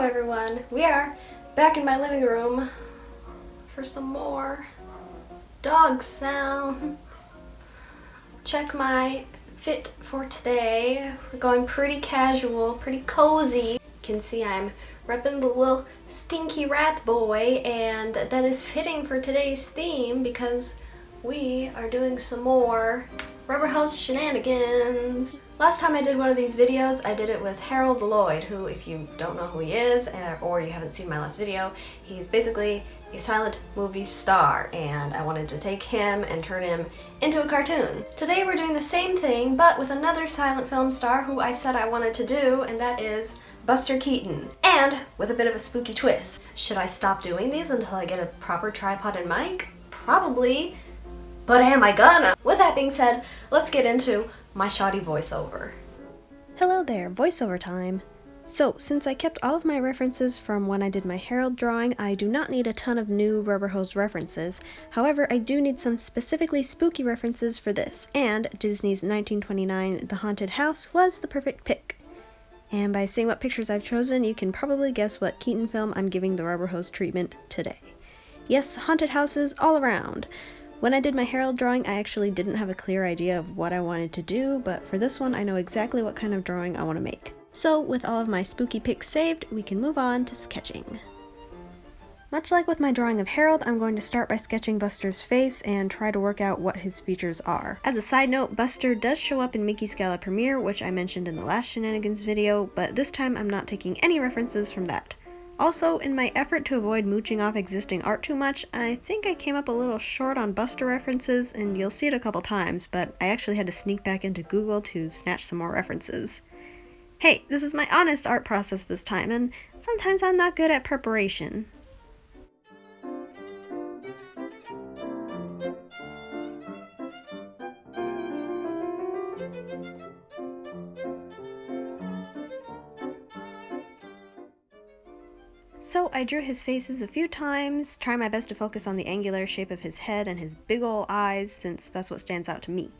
everyone. We are back in my living room for some more dog sounds. Check my fit for today. We're going pretty casual, pretty cozy. You can see I'm repping the little stinky rat boy, and that is fitting for today's theme because we are doing some more Rubber House Shenanigans. Last time I did one of these videos, I did it with Harold Lloyd, who, if you don't know who he is, or you haven't seen my last video, he's basically a silent movie star, and I wanted to take him and turn him into a cartoon. Today we're doing the same thing, but with another silent film star who I said I wanted to do, and that is Buster Keaton, and with a bit of a spooky twist. Should I stop doing these until I get a proper tripod and mic? Probably. But am I gonna? With that being said, let's get into my shoddy voiceover. Hello there, voiceover time. So, since I kept all of my references from when I did my Harold drawing, I do not need a ton of new Rubber Hose references. However, I do need some specifically spooky references for this, and Disney's 1929 The Haunted House was the perfect pick. And by seeing what pictures I've chosen, you can probably guess what Keaton film I'm giving the Rubber Hose treatment today. Yes, haunted houses all around. When I did my Harold drawing, I actually didn't have a clear idea of what I wanted to do, but for this one I know exactly what kind of drawing I want to make. So with all of my spooky pics saved, we can move on to sketching. Much like with my drawing of Harold, I'm going to start by sketching Buster's face and try to work out what his features are. As a side note, Buster does show up in Mickey's Gala Premiere, which I mentioned in the last Shenanigans video, but this time I'm not taking any references from that. Also, in my effort to avoid mooching off existing art too much, I think I came up a little short on Buster references, and you'll see it a couple times, but I actually had to sneak back into Google to snatch some more references. Hey, this is my honest art process this time, and sometimes I'm not good at preparation. So I drew his faces a few times, trying my best to focus on the angular shape of his head and his big ol' eyes, since that's what stands out to me.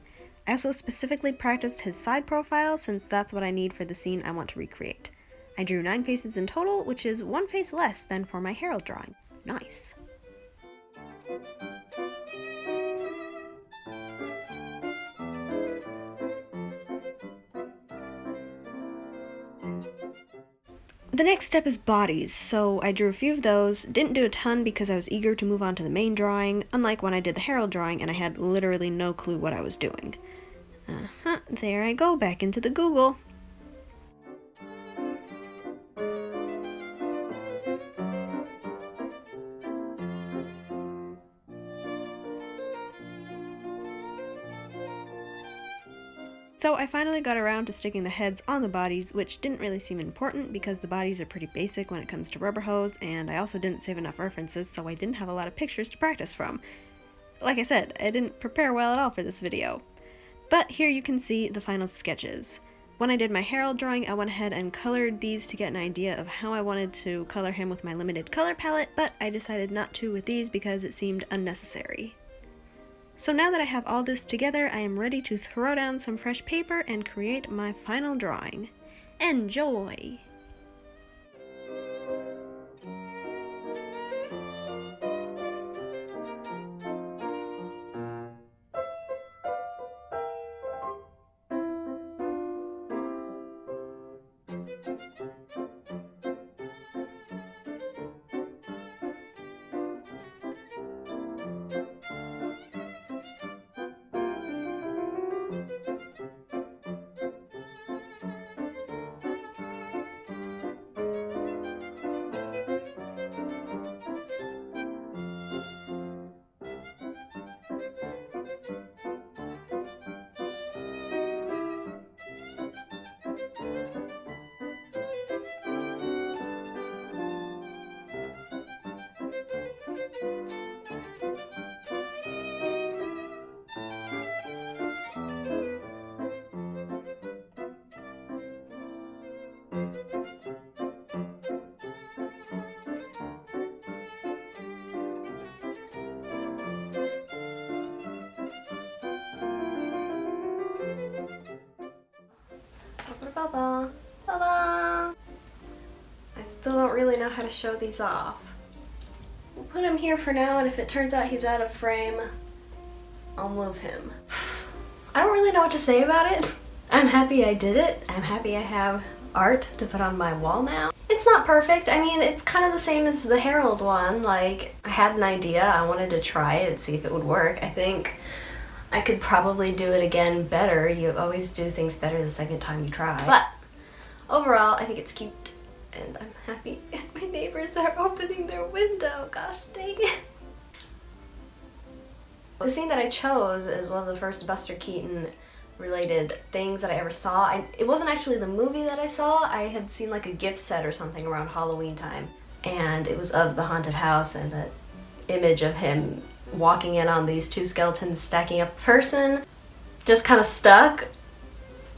I also specifically practiced his side profile, since that's what I need for the scene I want to recreate. I drew 9 faces in total, which is 1 face less than for my Harold drawing. Nice. The next step is bodies, so I drew a few of those, didn't do a ton because I was eager to move on to the main drawing, unlike when I did the Harold drawing and I had literally no clue what I was doing. There I go, back into the Google. So I finally got around to sticking the heads on the bodies, which didn't really seem important because the bodies are pretty basic when it comes to Rubber Hose, and I also didn't save enough references, so I didn't have a lot of pictures to practice from. Like I said, I didn't prepare well at all for this video. But here you can see the final sketches. When I did my Harold drawing, I went ahead and colored these to get an idea of how I wanted to color him with my limited color palette, but I decided not to with these because it seemed unnecessary. So now that I have all this together, I am ready to throw down some fresh paper and create my final drawing. Enjoy! Still don't really know how to show these off. We'll put him here for now, and if it turns out he's out of frame, I'll move him. I don't really know what to say about it. I'm happy I did it. I'm happy I have art to put on my wall now. It's not perfect. I mean, it's kind of the same as the Harold one. Like, I had an idea. I wanted to try it and see if it would work. I think I could probably do it again better. You always do things better the second time you try. But overall, I think it's cute and I'm happy. My neighbors are opening their window. Gosh dang it. The scene that I chose is one of the first Buster Keaton related things that I ever saw. It wasn't actually the movie that I saw. I had seen like a gift set or something around Halloween time, and it was of the haunted house and an image of him walking in on these two skeletons stacking up a person. Just kind of stuck.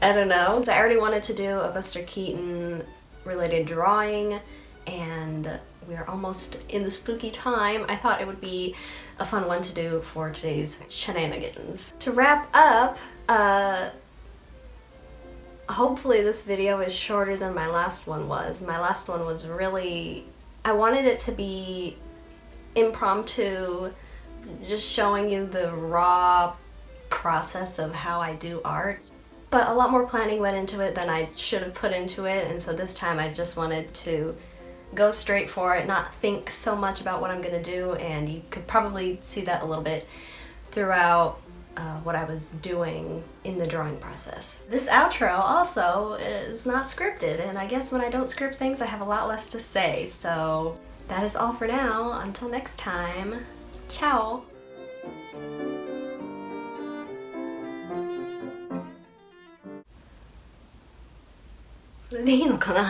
I don't know. Since I already wanted to do a Buster Keaton related drawing and we are almost in the spooky time, I thought it would be a fun one to do for today's Shenanigans. To wrap up, hopefully this video is shorter than my last one was. My last one was really, I wanted it to be impromptu, just showing you the raw process of how I do art. But a lot more planning went into it than I should have put into it, and so this time I just wanted to go straight for it, not think so much about what I'm gonna do, and you could probably see that a little bit throughout what I was doing in the drawing process. This outro also is not scripted, and I guess when I don't script things I have a lot less to say, so that is all for now. Until next time, ciao! それでいいのかな